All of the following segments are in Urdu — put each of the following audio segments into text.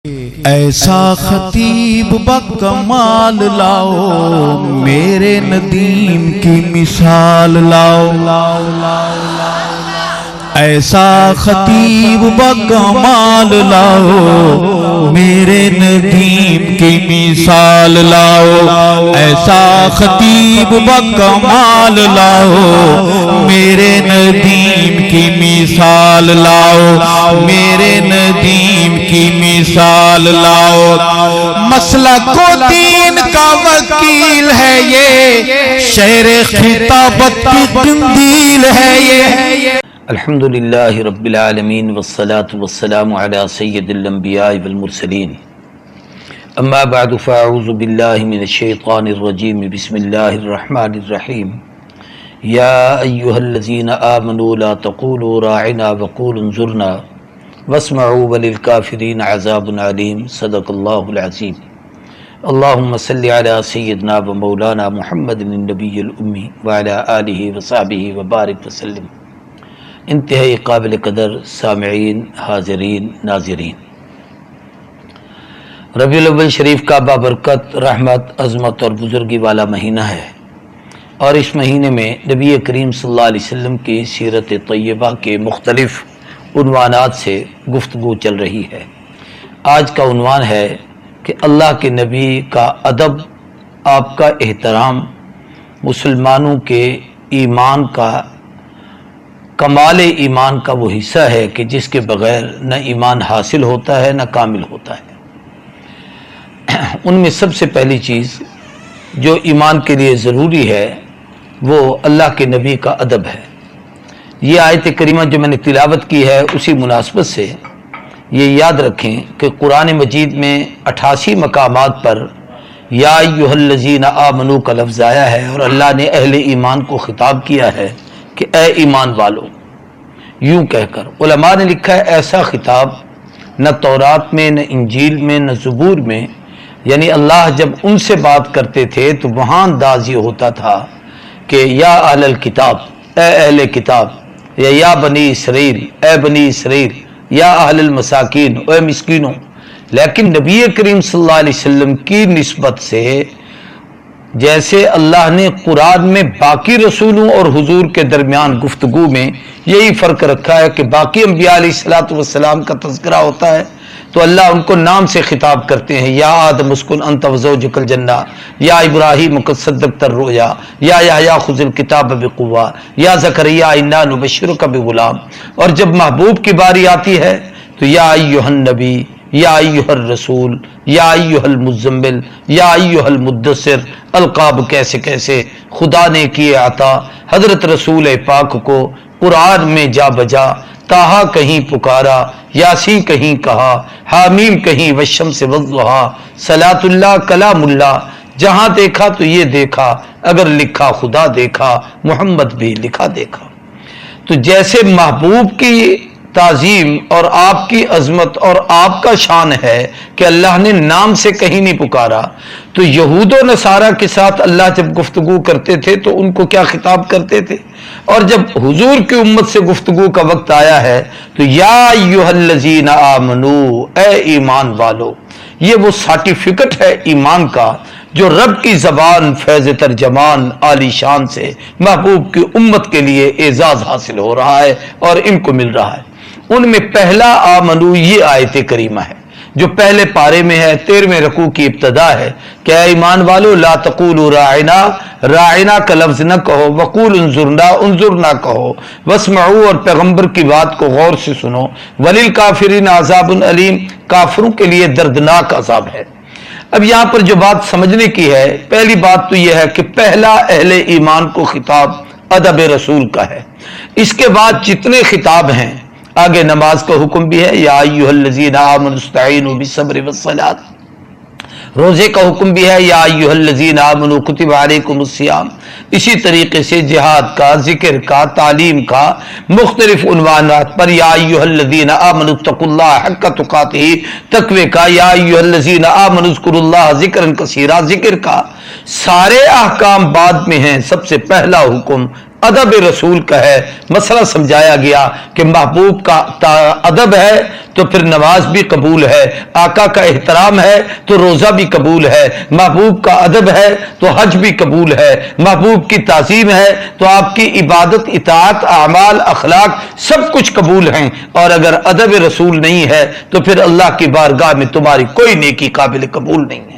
ایسا خطیب بکمال لاؤ، میرے ندیم کی مثال لاؤ۔ ایسا خطیب بکمال لاؤ، میرے ندیم کی مثال لاؤ۔ ایسا خطیب بکمال لاؤ، میرے ندیم کی مثال لاؤ، میرے ندیم کی مثال لاؤ۔ مسلک و دین کا وکیل ہے یہ، شعر خطابت کی قندیل ہے یہ۔ الحمدللہ رب العالمین والصلاة والسلام علی سید الانبیاء والمرسلین، اما بعد فاعوذ باللہ من الشیطان الرجیم، بسم اللہ الرحمن الرحیم۔ یا ایہا الذین آمنوا لا تقولوا راعنا وقولوا انظرنا واسمعوا وللکافرین عذاب علیم، صدق اللہ العظیم۔ اللہم صلی علی سیدنا و مولانا محمد النبی الامی وعلی آلہ وصحبہ وبارک وسلم۔ انتہائی قابل قدر سامعین، حاضرین، ناظرین، ربیع الاول شریف کا بابرکت، رحمت، عظمت اور بزرگی والا مہینہ ہے، اور اس مہینے میں نبی کریم صلی اللہ علیہ وسلم کی سیرت طیبہ کے مختلف عنوانات سے گفتگو چل رہی ہے۔ آج کا عنوان ہے کہ اللہ کے نبی کا ادب، آپ کا احترام مسلمانوں کے ایمان کا، کمال ایمان کا وہ حصہ ہے کہ جس کے بغیر نہ ایمان حاصل ہوتا ہے نہ کامل ہوتا ہے۔ ان میں سب سے پہلی چیز جو ایمان کے لیے ضروری ہے وہ اللہ کے نبی کا ادب ہے۔ یہ آیت کریمہ جو میں نے تلاوت کی ہے، اسی مناسبت سے یہ یاد رکھیں کہ قرآن مجید میں 88 مقامات پر یا ایھا الذین آمنوا کا لفظ آیا ہے، اور اللہ نے اہل ایمان کو خطاب کیا ہے کہ اے ایمان والو، یوں کہہ کر۔ علماء نے لکھا ہے ایسا خطاب نہ تورات میں، نہ انجیل میں، نہ زبور میں، یعنی اللہ جب ان سے بات کرتے تھے تو وہاں انداز یہ ہوتا تھا کہ یا اہل الکتاب، اے اہل کتاب، یا بنی اسرائیل، اے بنی اسرائیل، یا اہل المساکین، اے مسکینوں۔ لیکن نبی کریم صلی اللہ علیہ وسلم کی نسبت سے جیسے اللہ نے قرآن میں باقی رسولوں اور حضور کے درمیان گفتگو میں یہی فرق رکھا ہے کہ باقی انبیاء علیہ السلام کا تذکرہ ہوتا ہے تو اللہ ان کو نام سے خطاب کرتے ہیں، یا آدم اسکن انت وزوجک الجنہ، یا ابراہیم قد صدقت الرؤیا، یا یحییٰ خذ الکتاب بقوہ، یا زکریا انا نبشرک بغلام۔ اور جب محبوب کی باری آتی ہے تو یا ایھا النبی، یا ایھا الرسول، یا ایھا المزمل، یا ایھا المدثر، القاب کیسے کیسے خدا نے کیے عطا حضرت رسول پاک کو قرآن میں جا بجا، تاہا کہیں پکارا، یاسین کہیں کہا، حامیم کہیں والشمس والضحیٰ، صلاۃ اللہ کلام اللہ، جہاں دیکھا تو یہ دیکھا، اگر لکھا خدا دیکھا، محمد بھی لکھا دیکھا۔ تو جیسے محبوب کی تعظیم اور آپ کی عظمت اور آپ کا شان ہے کہ اللہ نے نام سے کہیں نہیں پکارا، تو یہود و نصارہ کے ساتھ اللہ جب گفتگو کرتے تھے تو ان کو کیا خطاب کرتے تھے، اور جب حضور کی امت سے گفتگو کا وقت آیا ہے تو یا ایھا الذین آمنو، اے ایمان والو۔ یہ وہ سرٹیفکیٹ ہے ایمان کا جو رب کی زبان فیض ترجمان عالی شان سے محبوب کی امت کے لیے اعزاز حاصل ہو رہا ہے اور ان کو مل رہا ہے۔ ان میں پہلا آمنو یہ آیت کریمہ ہے جو پہلے پارے میں ہے، 13ویں رکوع کی ابتدا ہے کہ اے ایمان والو لا تقولوا راعنا، راعنا کا لفظ نہ کہو، وقول انظرنا، انظرنا کہو، واسمعوا، اور پیغمبر کی بات کو غور سے سنو، وللکافرین عذاب علیم، کافروں کے لیے دردناک عذاب ہے۔ اب یہاں پر جو بات سمجھنے کی ہے، پہلی بات تو یہ ہے کہ پہلا اہل ایمان کو خطاب ادب رسول کا ہے۔ اس کے بعد جتنے خطاب ہیں، آگے نماز کا حکم بھی ہے، یا ایھا الذین آمنوا استعینوا بالصبر والصلاۃ، روزے کا حکم بھی ہے، یا ایھا الذین آمنوا کتب علیکم الصیام۔ اسی طریقے سے جہاد کا، ذکر کا، تعلیم کا، مختلف عنوانات پر یا ایھا الذین آمنوا اتقوا اللہ حق تقاتہ، تقوی کا، یا ایھا الذین آمنوا اذکروا اللہ ذکرا کثیرا، ذکر کا۔ سارے احکام بعد میں ہیں، سب سے پہلا حکم ادب رسول کا ہے۔ مسئلہ سمجھایا گیا کہ محبوب کا ادب ہے تو پھر نماز بھی قبول ہے، آقا کا احترام ہے تو روزہ بھی قبول ہے، محبوب کا ادب ہے تو حج بھی قبول ہے، محبوب کی تعظیم ہے تو آپ کی عبادت، اطاعت، اعمال، اخلاق سب کچھ قبول ہیں، اور اگر ادب رسول نہیں ہے تو پھر اللہ کی بارگاہ میں تمہاری کوئی نیکی قابل قبول نہیں ہے۔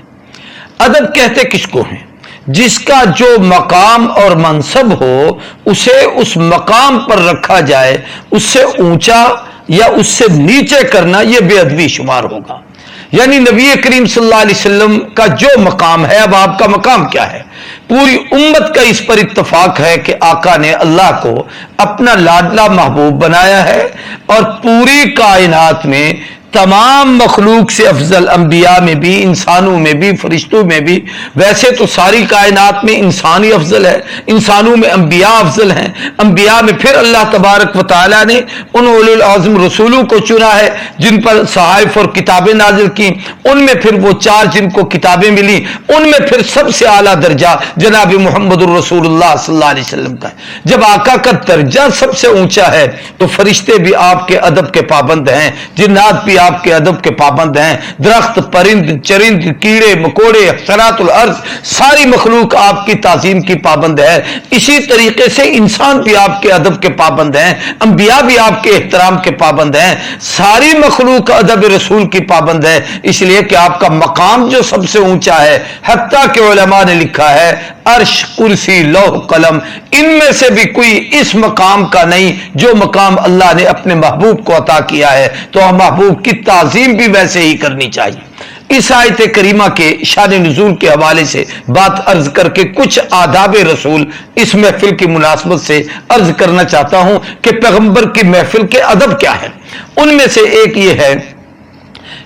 ادب کہتے کس کو ہیں؟ جس کا جو مقام اور منصب ہو اسے اس مقام پر رکھا جائے، اس سے اونچا یا اس سے نیچے کرنا یہ بے ادبی شمار ہوگا۔ یعنی نبی کریم صلی اللہ علیہ وسلم کا جو مقام ہے، اب آپ کا مقام کیا ہے؟ پوری امت کا اس پر اتفاق ہے کہ آقا نے اللہ کو اپنا لاڈلا محبوب بنایا ہے، اور پوری کائنات میں تمام مخلوق سے افضل، انبیاء میں بھی، انسانوں میں بھی، فرشتوں میں بھی، ویسے تو ساری کائنات میں انسان ہی افضل ہے، انسانوں میں انبیاء افضل ہیں، انبیاء میں پھر اللہ تبارک و تعالیٰ نے ان اولو العزم رسولوں کو چنا ہے جن پر صحائف اور کتابیں نازل کی، ان میں پھر وہ 4 جن کو کتابیں ملی، ان میں پھر سب سے اعلیٰ درجہ جناب محمد الرسول اللہ صلی اللہ علیہ وسلم کا ہے۔ جب آقا کا درجہ سب سے اونچا ہے تو فرشتے بھی آپ کے ادب کے پابند ہیں، جنات بھی آپ کے ادب کے پابند ہیں، درخت، پرند، چرند، کیڑے مکوڑے، حشرات الارض، ساری مخلوق آپ کی تعظیم کی پابند ہے۔ اسی طریقے سے انسان بھی آپ کے ادب کے پابند ہیں، انبیاء بھی آپ کے احترام کے پابند ہیں، ساری مخلوق ادب رسول کی پابند ہے، اس لیے کہ آپ کا مقام جو سب سے اونچا ہے، حتیٰ کہ علماء نے لکھا ہے عرش، کرسی، لوح، قلم، ان میں سے بھی کوئی اس مقام کا نہیں جو مقام اللہ نے اپنے محبوب کو عطا کیا ہے، تو محبوب کی تعظیم بھی ویسے ہی کرنی چاہیے۔ اس آیت کریمہ کے شان نزول کے حوالے سے بات عرض کر کے کچھ آداب رسول اس محفل کی مناسبت سے عرض کرنا چاہتا ہوں کہ پیغمبر کی محفل کے ادب کیا ہے۔ ان میں سے ایک یہ ہے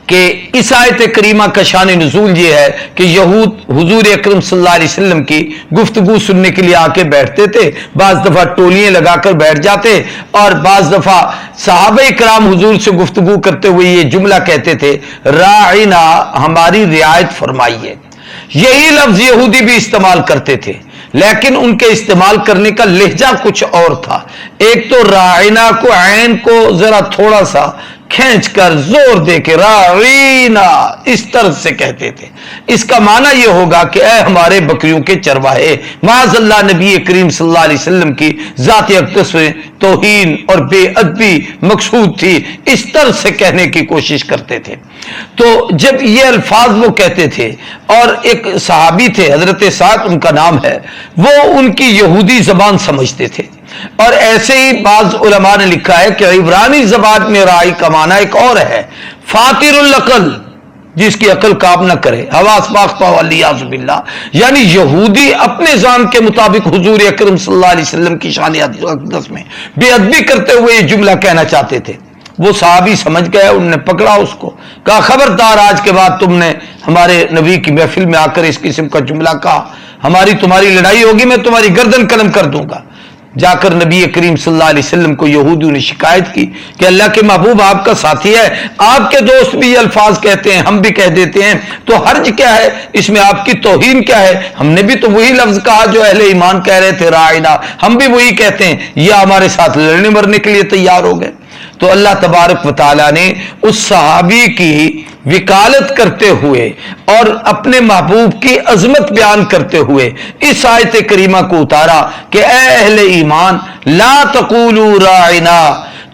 کہ اس آیت کریمہ کا شان نزول یہ ہے کہ یہود حضور اکرم صلی اللہ علیہ وسلم کی گفتگو سننے کے لیے آ کے بیٹھتے تھے، بعض دفعہ ٹولیاں لگا کر بیٹھ جاتے، اور بعض دفعہ صحابہ کرام حضور سے گفتگو کرتے ہوئے یہ جملہ کہتے تھے، راعنا، ہماری رعایت فرمائیے۔ یہی لفظ یہودی بھی استعمال کرتے تھے، لیکن ان کے استعمال کرنے کا لہجہ کچھ اور تھا۔ ایک تو راعنا کو، عین کو ذرا تھوڑا سا کھینچ کر زور دے کے راعینا اس طرز سے کہتے تھے۔ اس کا معنی یہ ہوگا کہ اے ہمارے بکریوں کے چرواہے، معاذ اللہ نبی کریم صلی اللہ علیہ وسلم کی ذات اقدس میں توہین اور بے ادبی مقصود تھی، اس طرز سے کہنے کی کوشش کرتے تھے۔ تو جب یہ الفاظ وہ کہتے تھے، اور ایک صحابی تھے حضرت سعد ان کا نام ہے، وہ ان کی یہودی زبان سمجھتے تھے، اور ایسے ہی بعض علماء نے لکھا ہے کہ عبرانی زبان میں رائی کا معنی ایک اور ہے، فاطر العقل، جس کی عقل کام نہ کرے، حواس باختہ والیاذ باللہ، یعنی یہودی اپنے ذہن کے مطابق حضور اکرم صلی اللہ علیہ وسلم کی شان اقدس میں بے ادبی کرتے ہوئے یہ جملہ کہنا چاہتے تھے۔ وہ صحابی سمجھ گئے، انہوں نے پکڑا اس کو، کہا خبردار، آج کے بعد تم نے ہمارے نبی کی محفل میں آ کر اس قسم کا جملہ کہا، ہماری تمہاری لڑائی ہوگی، میں تمہاری گردن قلم کر دوں گا۔ جا کر نبی کریم صلی اللہ علیہ وسلم کو یہودیوں نے شکایت کی کہ اللہ کے محبوب آپ کا ساتھی ہے، آپ کے دوست بھی یہ الفاظ کہتے ہیں، ہم بھی کہہ دیتے ہیں، تو حرج کیا ہے اس میں، آپ کی توہین کیا ہے؟ ہم نے بھی تو وہی لفظ کہا جو اہل ایمان کہہ رہے تھے، راعنا، ہم بھی وہی کہتے ہیں، یہ ہمارے ساتھ لڑنے مرنے کے لیے تیار ہو گئے۔ تو اللہ تبارک و تعالیٰ نے اس صحابی کی وکالت کرتے ہوئے اور اپنے محبوب کی عظمت بیان کرتے ہوئے اس آیت کریمہ کو اتارا کہ اے اہل ایمان، لا تقولوا راعنا،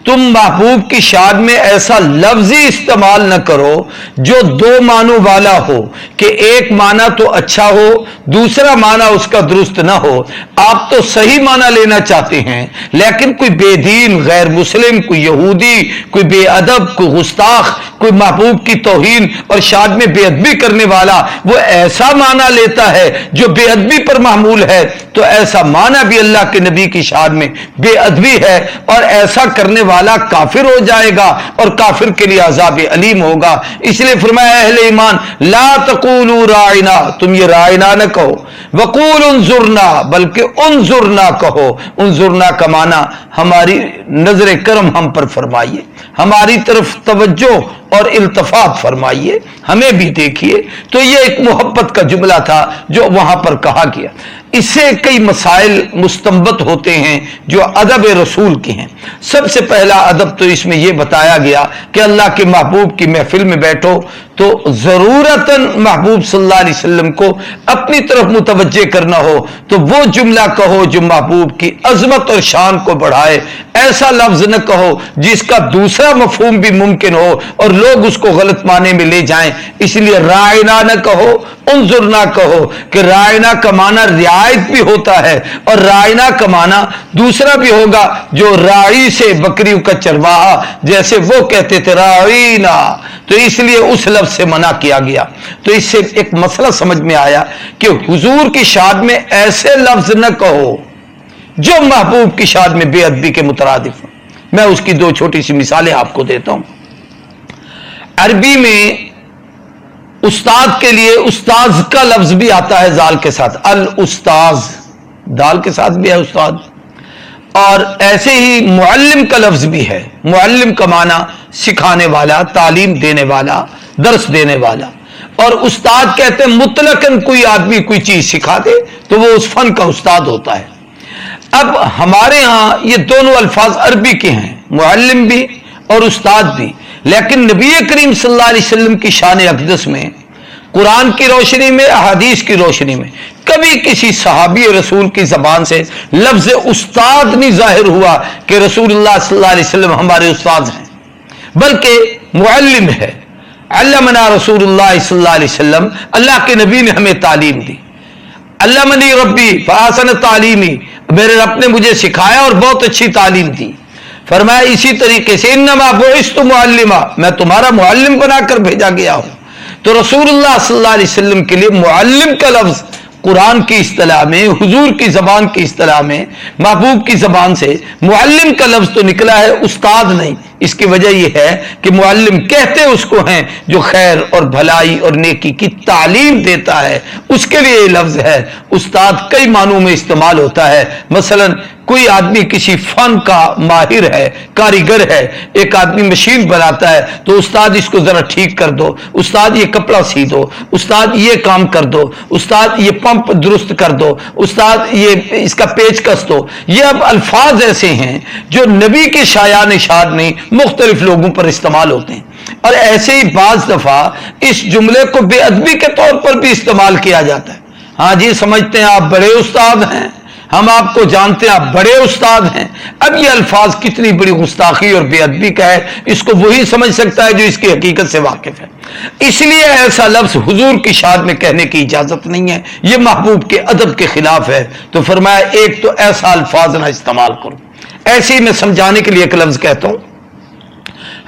تم محبوب کی شان میں ایسا لفظی استعمال نہ کرو جو دو معنوں والا ہو، کہ ایک معنی تو اچھا ہو، دوسرا معنی اس کا درست نہ ہو۔ آپ تو صحیح معنی لینا چاہتے ہیں، لیکن کوئی بے دین، غیر مسلم، کوئی یہودی، کوئی بے ادب، کوئی گستاخ، کوئی محبوب کی توہین اور شان میں بے ادبی کرنے والا وہ ایسا معنی لیتا ہے جو بے ادبی پر معمول ہے، تو ایسا معنی بھی اللہ کے نبی کی شان میں بے ادبی ہے، اور ایسا کرنے والا کافر ہو جائے گا، اور کافر کے لیے عذاب علیم ہوگا۔ اس لیے فرمایا اہل ایمان، لا تقولوا راعنا، تم یہ راعنا نہ کہو، وقولوا انظرنا، بلکہ انظرنا کہو۔ انظرنا کا معنی ہماری نظر کرم ہم پر فرمائیے، ہماری طرف توجہ اور التفات فرمائیے، ہمیں بھی دیکھیے۔ تو یہ ایک محبت کا جملہ تھا جو وہاں پر کہا گیا۔ اس سے کئی مسائل مستنبط ہوتے ہیں جو ادب رسول کے ہیں۔ سب سے پہلا ادب تو اس میں یہ بتایا گیا کہ اللہ کے محبوب کی محفل میں بیٹھو تو ضرورتاً محبوب صلی اللہ علیہ وسلم کو اپنی طرف متوجہ کرنا ہو تو وہ جملہ کہو جو محبوب کی عظمت اور شان کو بڑھائے، ایسا لفظ نہ کہو جس کا دوسرا مفہوم بھی ممکن ہو اور لوگ اس کو غلط معنی میں لے جائیں۔ اس لیے رائنا نہ کہو، انظر نہ کہو، کہ رائنا کا معنی رعایت بھی ہوتا ہے اور رائنا کا معنی دوسرا بھی ہوگا جو راعی سے بکریوں کا چرواہا، جیسے وہ کہتے تھے راعینا، تو اس لیے اس لفظ سے منع کیا گیا۔ تو اس سے ایک مسئلہ سمجھ میں آیا کہ حضور کی شاد میں ایسے لفظ نہ کہو جو محبوب کی شاد میں بے ادبی کے مترادف ہوں۔ میں اس کی دو چھوٹی سی مثالیں آپ کو دیتا ہوں۔ عربی میں استاد کے لیے استاذ کا لفظ بھی آتا ہے زال کے ساتھ، الاستاذ، دال کے ساتھ بھی ہے استاد، اور ایسے ہی معلم کا لفظ بھی ہے۔ معلم کا معنی سکھانے والا، تعلیم دینے والا، درس دینے والا، اور استاد کہتے ہیں مطلقاً کوئی آدمی کوئی چیز سکھا دے تو وہ اس فن کا استاد ہوتا ہے۔ اب ہمارے ہاں یہ دونوں الفاظ عربی کے ہیں، معلم بھی اور استاد بھی، لیکن نبی کریم صلی اللہ علیہ وسلم کی شان اقدس میں قرآن کی روشنی میں، احادیث کی روشنی میں کبھی کسی صحابی رسول کی زبان سے لفظ استاد نہیں ظاہر ہوا کہ رسول اللہ صلی اللہ علیہ وسلم ہمارے استاد ہیں، بلکہ معلم ہے۔ علمنا رسول اللہ صلی اللہ علیہ وسلم، اللہ کے نبی نے ہمیں تعلیم دی۔ علمنی ربی فاحسن تعلیمی، میرے رب نے مجھے سکھایا اور بہت اچھی تعلیم دی۔ فرمایا اسی طریقے سے انما بعثت معلما، میں تمہارا معلم بنا کر بھیجا گیا ہوں۔ تو رسول اللہ صلی اللہ علیہ وسلم کے لیے معلم کا لفظ قرآن کی اصطلاح میں، حضور کی زبان کی اصطلاح میں، محبوب کی زبان سے معلم کا لفظ تو نکلا ہے، استاد نہیں۔ اس کی وجہ یہ ہے کہ معلم کہتے اس کو ہیں جو خیر اور بھلائی اور نیکی کی تعلیم دیتا ہے، اس کے لیے یہ لفظ ہے۔ استاد کئی معنوں میں استعمال ہوتا ہے، مثلا کوئی آدمی کسی فن کا ماہر ہے، کاریگر ہے، ایک آدمی مشین بناتا ہے تو استاد اس کو ذرا ٹھیک کر دو، استاد یہ کپڑا سی دو، استاد یہ کام کر دو، استاد یہ پمپ درست کر دو، استاد یہ اس کا پیچ کس دو۔ یہ اب الفاظ ایسے ہیں جو نبی کے شایان شاد نہیں، مختلف لوگوں پر استعمال ہوتے ہیں، اور ایسے ہی بعض دفعہ اس جملے کو بے ادبی کے طور پر بھی استعمال کیا جاتا ہے۔ ہاں جی، سمجھتے ہیں آپ بڑے استاد ہیں، ہم آپ کو جانتے ہیں، آپ بڑے استاد ہیں۔ اب یہ الفاظ کتنی بڑی گستاخی اور بے ادبی کا ہے، اس کو وہی سمجھ سکتا ہے جو اس کی حقیقت سے واقف ہے۔ اس لیے ایسا لفظ حضور کی شان میں کہنے کی اجازت نہیں ہے، یہ محبوب کے ادب کے خلاف ہے۔ تو فرمایا ایک تو ایسا الفاظ نہ استعمال کرو۔ ایسے ہی میں سمجھانے کے لیے ایک لفظ کہتا ہوں،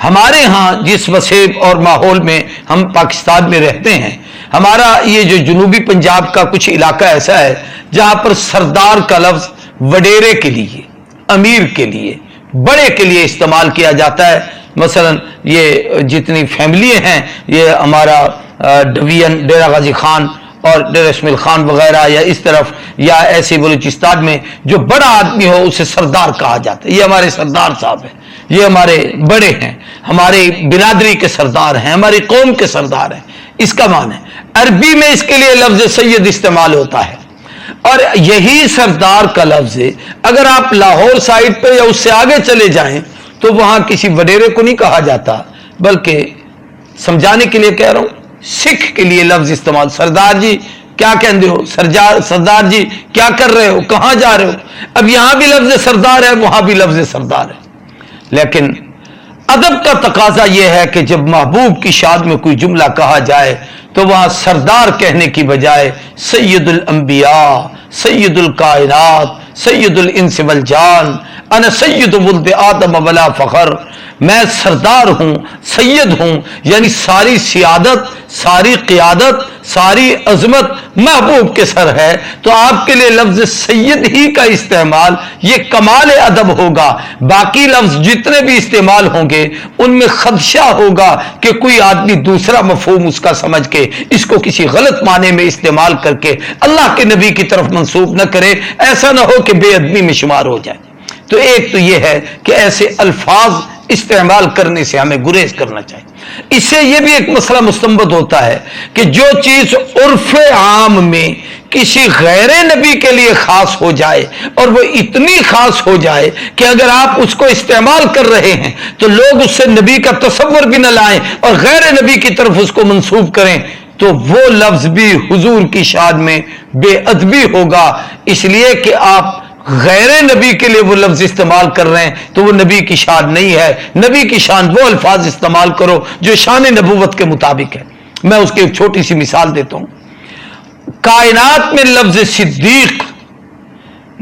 ہمارے ہاں جس وسیع اور ماحول میں ہم پاکستان میں رہتے ہیں، ہمارا یہ جو جنوبی پنجاب کا کچھ علاقہ ایسا ہے جہاں پر سردار کا لفظ وڈیرے کے لیے، امیر کے لیے، بڑے کے لیے استعمال کیا جاتا ہے۔ مثلا یہ جتنی فیملی ہیں، یہ ہمارا ڈویژن ڈیرہ غازی خان اور ڈیرہ اسماعیل خان وغیرہ، یا اس طرف یا ایسے بلوچستان میں جو بڑا آدمی ہو اسے سردار کہا جاتا ہے۔ یہ ہمارے سردار صاحب ہیں، یہ ہمارے بڑے ہیں، ہماری برادری کے سردار ہیں، ہماری قوم کے سردار ہیں، اس کا معنی ہے۔ عربی میں اس کے لیے لفظ سید استعمال ہوتا ہے، اور یہی سردار کا لفظ اگر آپ لاہور سائڈ پہ یا اس سے آگے چلے جائیں تو وہاں کسی وڈیرے کو نہیں کہا جاتا، بلکہ سمجھانے کے لیے کہہ رہا ہوں، سکھ کے لیے لفظ استعمال، سردار جی کیا کہتے ہو، سردار جی کیا کر رہے ہو، کہاں جا رہے ہو۔ اب یہاں بھی لفظ سردار ہے، وہاں بھی لفظ سردار ہے، لیکن ادب کا تقاضا یہ ہے کہ جب محبوب کی شان میں کوئی جملہ کہا جائے تو وہاں سردار کہنے کی بجائے سید الانبیاء، سید الکائنات، سید الانس والجان، انا سید ولد آدم ولا فخر، میں سردار ہوں، سید ہوں، یعنی ساری سیادت، ساری قیادت، ساری عظمت محبوب کے سر ہے۔ تو آپ کے لیے لفظ سید ہی کا استعمال یہ کمال ادب ہوگا۔ باقی لفظ جتنے بھی استعمال ہوں گے ان میں خدشہ ہوگا کہ کوئی آدمی دوسرا مفہوم اس کا سمجھ کے اس کو کسی غلط معنی میں استعمال کر کے اللہ کے نبی کی طرف منسوب نہ کرے، ایسا نہ ہو کہ بے ادبی میں شمار ہو جائے۔ تو ایک تو یہ ہے کہ ایسے الفاظ استعمال کرنے سے ہمیں گریز کرنا چاہیے۔ اس سے یہ بھی ایک مسئلہ مستنبط ہوتا ہے کہ جو چیز عرف عام میں کسی غیر نبی کے لیے خاص ہو جائے اور وہ اتنی خاص ہو جائے کہ اگر آپ اس کو استعمال کر رہے ہیں تو لوگ اس سے نبی کا تصور بھی نہ لائیں اور غیر نبی کی طرف اس کو منسوب کریں، تو وہ لفظ بھی حضور کی شان میں بے ادبی ہوگا، اس لیے کہ آپ غیر نبی کے لیے وہ لفظ استعمال کر رہے ہیں تو وہ نبی کی شان نہیں ہے۔ نبی کی شان وہ الفاظ استعمال کرو جو شان نبوت کے مطابق ہے۔ میں اس کی ایک چھوٹی سی مثال دیتا ہوں۔ کائنات میں لفظ صدیق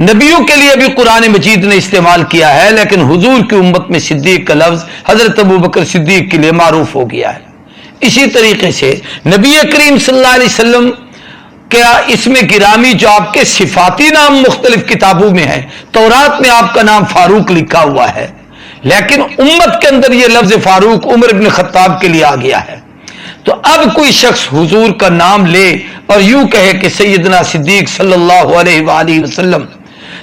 نبیوں کے لیے بھی قرآن مجید نے استعمال کیا ہے، لیکن حضور کی امت میں صدیق کا لفظ حضرت ابوبکر صدیق کے لیے معروف ہو گیا ہے۔ اسی طریقے سے نبی کریم صلی اللہ علیہ وسلم کیا اس میں گرامی جو آپ کے صفاتی نام مختلف کتابوں میں ہیں، تورات میں آپ کا نام فاروق لکھا ہوا ہے، لیکن امت کے اندر یہ لفظ فاروق عمر بن خطاب کے لیے آ گیا ہے۔ تو اب کوئی شخص حضور کا نام لے اور یوں کہے کہ سیدنا صدیق صلی اللہ علیہ وآلہ وسلم،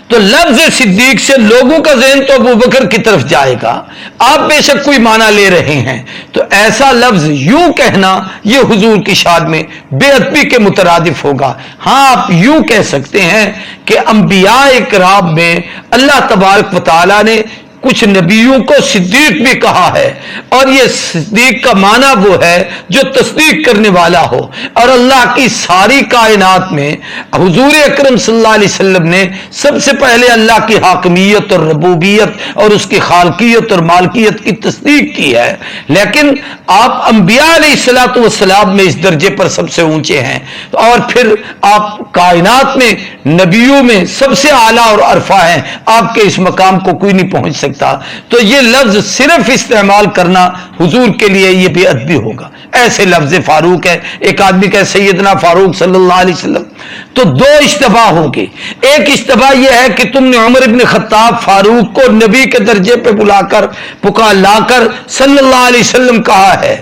تو لفظ صدیق سے لوگوں کا ذہن تو ابوبکر کی طرف جائے گا، آپ بے شک کوئی معنی لے رہے ہیں، تو ایسا لفظ یوں کہنا یہ حضور کی شان میں بے ادبی کے مترادف ہوگا۔ ہاں آپ یوں کہہ سکتے ہیں کہ انبیاء کرام میں اللہ تبارک و تعالی نے کچھ نبیوں کو صدیق بھی کہا ہے، اور یہ صدیق کا معنی وہ ہے جو تصدیق کرنے والا ہو، اور اللہ کی ساری کائنات میں حضور اکرم صلی اللہ علیہ وسلم نے سب سے پہلے اللہ کی حاکمیت اور ربوبیت اور اس کی خالقیت اور مالکیت کی تصدیق کی ہے، لیکن آپ انبیاء علیہ الصلوۃ والسلام میں اس درجے پر سب سے اونچے ہیں، اور پھر آپ کائنات میں نبیوں میں سب سے اعلیٰ اور عرفہ ہیں، آپ کے اس مقام کو کوئی نہیں پہنچ سکتا۔ تو یہ لفظ صرف استعمال کرنا حضور کے لیے یہ بے ادبی ہوگا۔ ایسے لفظ فاروق ہے، ایک آدمی کہ سیدنا فاروق صلی اللہ علیہ وسلم، تو دو اشتباہ ہوگی۔ ایک اشتباہ یہ ہے کہ تم نے عمر ابن خطاب فاروق کو نبی کے درجے پہ بلا کر پکار لا کر صلی اللہ علیہ وسلم کہا ہے۔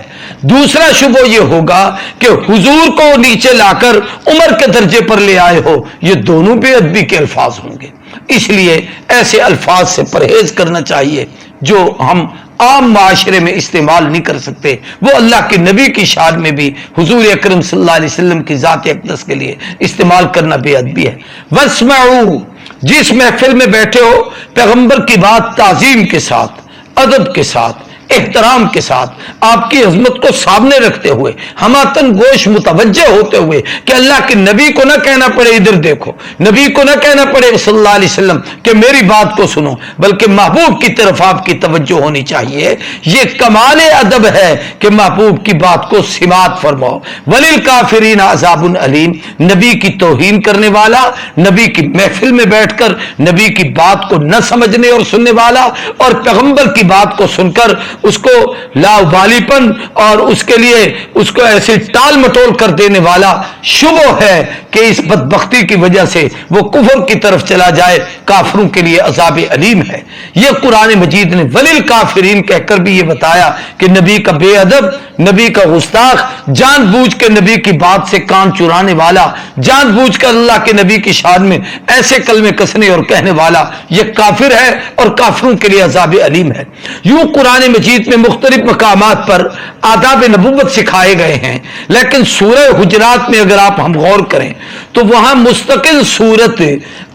دوسرا شبہ یہ ہوگا کہ حضور کو نیچے لا کر عمر کے درجے پر لے آئے ہو، یہ دونوں بے ادبی کے الفاظ ہوں گے۔ اس لیے ایسے الفاظ سے پرہیز کرنا چاہیے جو ہم عام معاشرے میں استعمال نہیں کر سکتے، وہ اللہ کے نبی کی شان میں بھی حضور اکرم صلی اللہ علیہ وسلم کی ذات اقدس کے لیے استعمال کرنا بے ادبی ہے۔ وَاسْمَعُوا، جس محفل میں بیٹھے ہو پیغمبر کی بات تعظیم کے ساتھ، ادب کے ساتھ، احترام کے ساتھ، آپ کی عظمت کو سامنے رکھتے ہوئے، ہماتن گوش متوجہ ہوتے ہوئے کہ اللہ کے نبی کو نہ کہنا پڑے ادھر دیکھو، نبی کو نہ کہنا پڑے صلی اللہ علیہ وسلم کہ میری بات کو سنو، بلکہ محبوب کی طرف آپ کی توجہ ہونی چاہیے۔ یہ کمال ادب ہے کہ محبوب کی بات کو سماعت فرماؤ۔ وَلِلْكَافِرِينَ عَذَابٌ أَلِيمٌ، نبی کی توہین کرنے والا، نبی کی محفل میں بیٹھ کر نبی کی بات کو نہ سمجھنے اور سننے والا، اور پیغمبر کی بات کو سن کر اس کو لاابالی پن اور اس کے لیے اس کو ایسے ٹال مٹول کر دینے والا، شبہ ہے کہ اس بدبختی کی وجہ سے وہ کفر کی طرف چلا جائے، کافروں کے لیے عذاب علیم ہے۔ یہ قرآن مجید نے ولیلکافرین کہہ کر بھی یہ بتایا کہ نبی کا بے ادب، نبی کا گستاخ، جان بوجھ کے نبی کی بات سے کان چرانے والا، جان بوجھ کر اللہ کے نبی کی شان میں ایسے کلمے کسنے اور کہنے والا، یہ کافر ہے اور کافروں کے لیے عذاب علیم ہے۔ یوں قرآن مجید میں مختلف مقامات پر آداب نبوت سکھائے گئے ہیں، لیکن سورہ حجرات میں اگر آپ ہم غور کریں تو وہاں مستقل صورت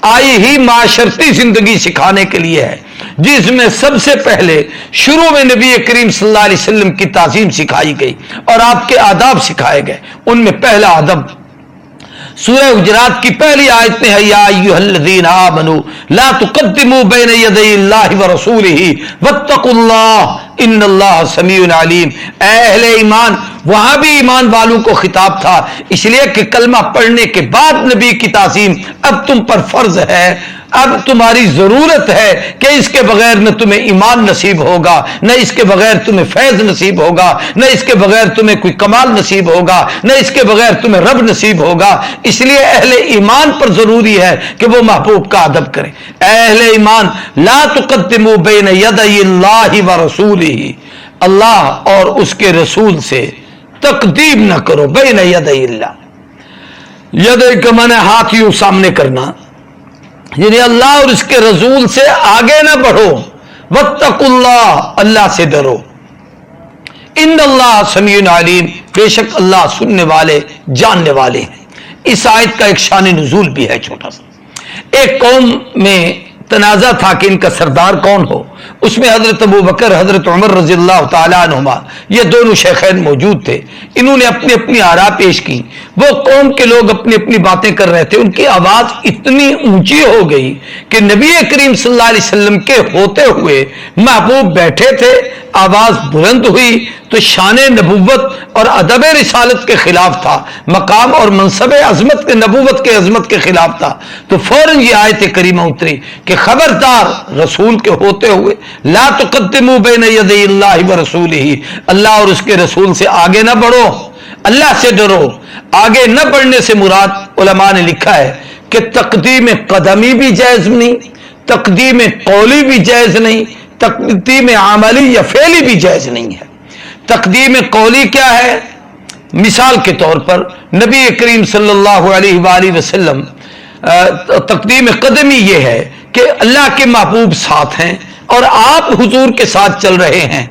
آئی ہی معاشرتی زندگی سکھانے کے لیے ہے، جس میں سب سے پہلے شروع میں نبی کریم صلی اللہ علیہ وسلم کی تعظیم سکھائی گئی اور آپ کے آداب سکھائے گئے۔ ان میں پہلا ادب سورہ حجرات کی پہلی آیت میں ہے، یا ایھا الذین آمنوا لا تقدموا بین یدی اللہ ورسولہ واتقوا اللہ ان اللہ سمیع علیم۔ اے اہل ایمان، وہاں بھی ایمان والوں کو خطاب تھا، اس لیے کہ کلمہ پڑھنے کے بعد نبی کی تعظیم اب تم پر فرض ہے، اب تمہاری ضرورت ہے کہ اس کے بغیر نہ تمہیں ایمان نصیب ہوگا، نہ اس کے بغیر تمہیں فیض نصیب ہوگا، نہ اس کے بغیر تمہیں کوئی کمال نصیب ہوگا، نہ اس کے بغیر تمہیں رب نصیب ہوگا۔ اس لیے اہل ایمان پر ضروری ہے کہ وہ محبوب کا ادب کریں۔ اے اہل ایمان، لا تقدموا بین یدی اللہ ورسولہ، اللہ اور اس کے رسول سے تقدیم نہ کرو، بین یدی اللہ، یدی کا معنی ہاتھ یوں سامنے کرنا، یعنی اللہ اور اس کے رسول سے آگے نہ بڑھو۔ واتقوا اللہ، اللہ سے ڈرو۔ ان اللہ سمیع علیم، بے شک اللہ سننے والے جاننے والے ہیں۔ اس آیت کا ایک شان نزول بھی ہے چھوٹا سا. ایک قوم میں تنازع تھا کہ ان کا سردار کون ہو. اس میں حضرت ابو بکر، حضرت عمر رضی اللہ تعالیٰ عنہما، یہ دونوں شیخین موجود تھے. انہوں نے اپنی اپنی آراء پیش کی. وہ قوم کے لوگ اپنی اپنی باتیں کر رہے تھے. ان کی آواز اتنی اونچی ہو گئی کہ نبی کریم صلی اللہ علیہ وسلم کے ہوتے ہوئے محبوب بیٹھے تھے. آواز بلند ہوئی تو شان نبوت اور ادب رسالت کے خلاف تھا، مقام اور منصب عظمت کے نبوت کے عظمت کے خلاف تھا. تو فوراً یہ آیت کریمہ اتری کہ خبردار رسول کے ہوتے ہوئے لا تقدموا بین یدی اللہ ورسولہ، اللہ اور اس کے رسول سے آگے نہ بڑھو، اللہ سے ڈرو. آگے نہ بڑھنے سے مراد علماء نے لکھا ہے کہ تقدیم قدمی بھی جائز نہیں، تقدیم قولی بھی جائز نہیں، تقدیم عملی یا فعلی بھی جائز نہیں ہے. تقدیم قولی کیا ہے؟ مثال کے طور پر نبی کریم صلی اللہ علیہ وآلہ وسلم، تقدیم قدمی یہ ہے کہ اللہ کے محبوب ساتھ ہیں اور آپ حضور کے ساتھ چل رہے ہیں،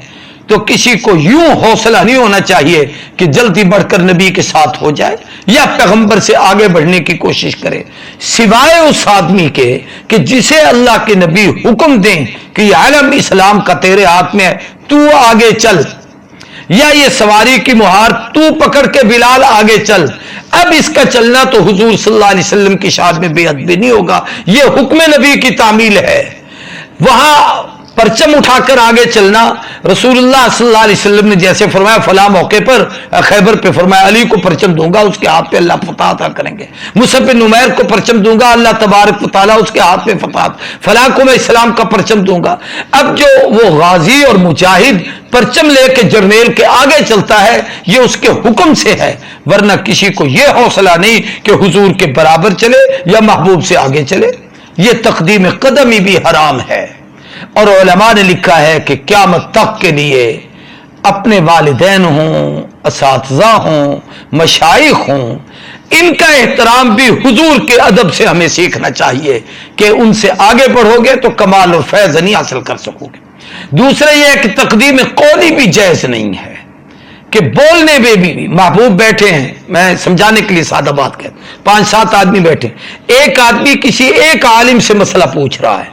تو کسی کو یوں حوصلہ نہیں ہونا چاہیے کہ جلدی بڑھ کر نبی کے ساتھ ہو جائے یا پیغمبر سے آگے بڑھنے کی کوشش کرے، سوائے اس آدمی کے کہ جسے اللہ کے نبی حکم دیں کہ یہ عالم اسلام کا تیرے ہاتھ میں ہے، تو آگے چل، یا یہ سواری کی مہار تو پکڑ کے بلال آگے چل. اب اس کا چلنا تو حضور صلی اللہ علیہ وسلم کی شان میں بے ادبی نہیں ہوگا، یہ حکم نبی کی تعمیل ہے. وہاں پرچم اٹھا کر آگے چلنا، رسول اللہ صلی اللہ علیہ وسلم نے جیسے فرمایا فلاں موقع پر خیبر پہ فرمایا علی کو پرچم دوں گا، اس کے ہاتھ پہ اللہ فتح عطا کریں گے. مصعب بن عمیر کو پرچم دوں گا، اللہ تبارک و تعالیٰ اس کے ہاتھ پہ فتح. فلاں کو میں اسلام کا پرچم دوں گا. اب جو وہ غازی اور مجاہد پرچم لے کے جرنیل کے آگے چلتا ہے یہ اس کے حکم سے ہے، ورنہ کسی کو یہ حوصلہ نہیں کہ حضور کے برابر چلے یا محبوب سے آگے چلے. یہ تقدیم قدمی بھی حرام ہے. اور علماء نے لکھا ہے کہ قیامت تک کے لیے اپنے والدین ہوں، اساتذہ ہوں، مشائخ ہوں، ان کا احترام بھی حضور کے ادب سے ہمیں سیکھنا چاہیے کہ ان سے آگے بڑھو گے تو کمال اور فیض نہیں حاصل کر سکو گے. دوسرا یہ ہے کہ تقدیم قولی بھی جائز نہیں ہے کہ بولنے میں بھی محبوب بیٹھے ہیں. میں سمجھانے کے لیے سادہ بات کہتا ہوں، 5-7 آدمی بیٹھے، ایک آدمی کسی ایک عالم سے مسئلہ پوچھ رہا ہے.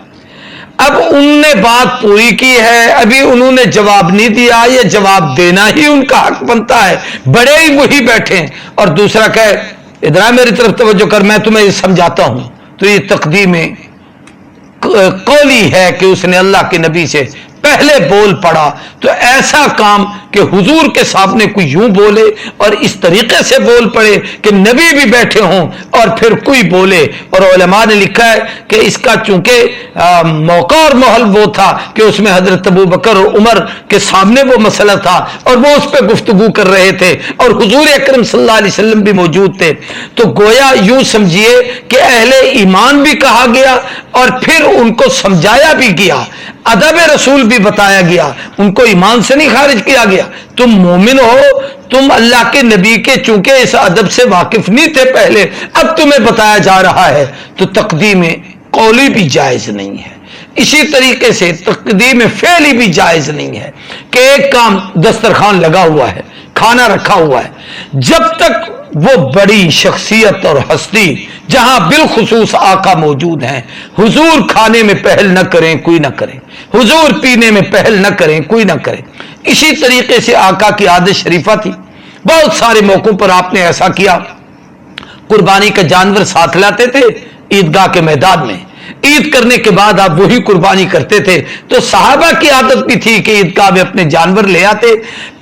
اب ان نے بات پوری کی ہے، ابھی انہوں نے جواب نہیں دیا، یہ جواب دینا ہی ان کا حق بنتا ہے، بڑے ہی وہی بیٹھے ہیں. اور دوسرا کہے ادھر میری طرف توجہ کر، میں تمہیں یہ سمجھاتا ہوں. تو یہ تقدیم قولی ہے کہ اس نے اللہ کے نبی سے پہلے بول پڑا. تو ایسا کام کہ حضور کے سامنے کوئی یوں بولے اور اس طریقے سے بول پڑے کہ نبی بھی بیٹھے ہوں اور پھر کوئی بولے. اور علماء نے لکھا ہے کہ اس کا چونکہ موقع اور محل وہ تھا کہ اس میں حضرت ابو بکر اور عمر کے سامنے وہ مسئلہ تھا اور وہ اس پہ گفتگو کر رہے تھے اور حضور اکرم صلی اللہ علیہ وسلم بھی موجود تھے. تو گویا یوں سمجھیے کہ اہل ایمان بھی کہا گیا اور پھر ان کو سمجھایا بھی گیا، ادب رسول بھی بتایا گیا، ان کو ایمان سے نہیں خارج کیا گیا. تم مومن ہو، تم اللہ کے نبی کے چونکہ اس ادب سے واقف نہیں تھے پہلے، اب تمہیں بتایا جا رہا ہے. تو تقدیم قولی بھی جائز نہیں ہے. اسی طریقے سے تقدیم فعلی بھی جائز نہیں ہے کہ ایک کام دسترخوان لگا ہوا ہے، کھانا رکھا ہوا ہے، جب تک وہ بڑی شخصیت اور ہستی جہاں بالخصوص آقا موجود ہیں، حضور کھانے میں پہل نہ کریں کوئی نہ کرے، حضور پینے میں پہل نہ کریں کوئی نہ کرے. اسی طریقے سے آقا کی عادت شریفہ تھی، بہت سارے موقعوں پر آپ نے ایسا کیا. قربانی کا جانور ساتھ لاتے تھے عیدگاہ کے میدان میں، عید کرنے کے بعد آپ وہی قربانی کرتے تھے. تو صحابہ کی عادت بھی تھی کہ عیدگاہ میں اپنے جانور لے آتے،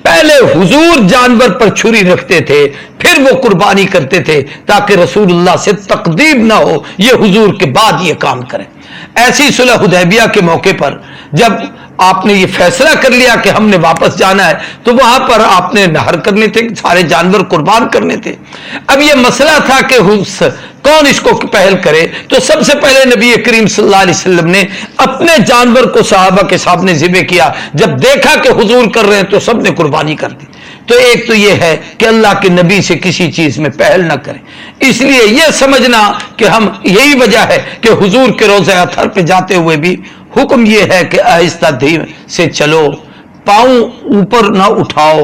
پہلے حضور جانور پر چھری رکھتے تھے پھر وہ قربانی کرتے تھے تاکہ رسول اللہ سے تقدیم نہ ہو، یہ حضور کے بعد یہ کام کریں. ایسی صلح حدیبیہ کے موقع پر جب آپ نے یہ فیصلہ کر لیا کہ ہم نے واپس جانا ہے تو وہاں پر آپ نے نہر کرنے تھے، سارے جانور قربان کرنے تھے. اب یہ مسئلہ تھا کہ کون اس کو پہل کرے. تو سب سے پہلے نبی کریم صلی اللہ علیہ وسلم نے اپنے جانور کو صحابہ کے سامنے ذبح کیا. جب دیکھا کہ حضور کر رہے ہیں تو سب نے قربانی کر دی. تو ایک تو یہ ہے کہ اللہ کے نبی سے کسی چیز میں پہل نہ کریں. اس لیے یہ سمجھنا کہ ہم یہی وجہ ہے کہ حضور کے روضہ اطہر پہ جاتے ہوئے بھی حکم یہ ہے کہ آہستہ دھیم سے چلو، پاؤں اوپر نہ اٹھاؤ،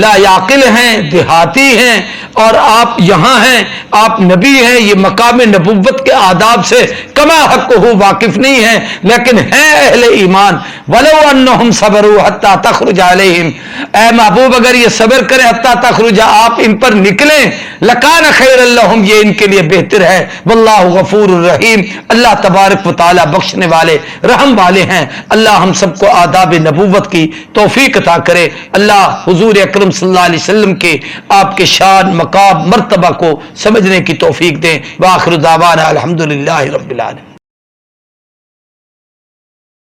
لا یاقل ہیں، دیہاتی ہیں، اور آپ یہاں ہیں، آپ نبی ہیں، یہ مقام نبوت کے آداب سے کما حق ہو واقف نہیں ہیں، لیکن ہیں اہل ایمان۔ ولو انہم صبروا حتی تخرج علیہم، اے محبوب اگر یہ صبر کریں حتی تخرج، آپ ان پر نکلیں، لکان خیر لہم، یہ ان کے لیے بہتر ہے۔ واللہ غفور الرحیم، اللہ تبارک و تعالی بخشنے والے رحم والے ہیں۔ اللہ ہم سب کو آداب نبوت کی توفیق عطا کرے۔ اللہ حضور اکرم صلی اللہ علیہ وسلم کے آپ کے شان مقام مرتبہ کو سمجھنے کی توفیق دیں۔ وآخر دعوانا الحمدللہ رب العالمین۔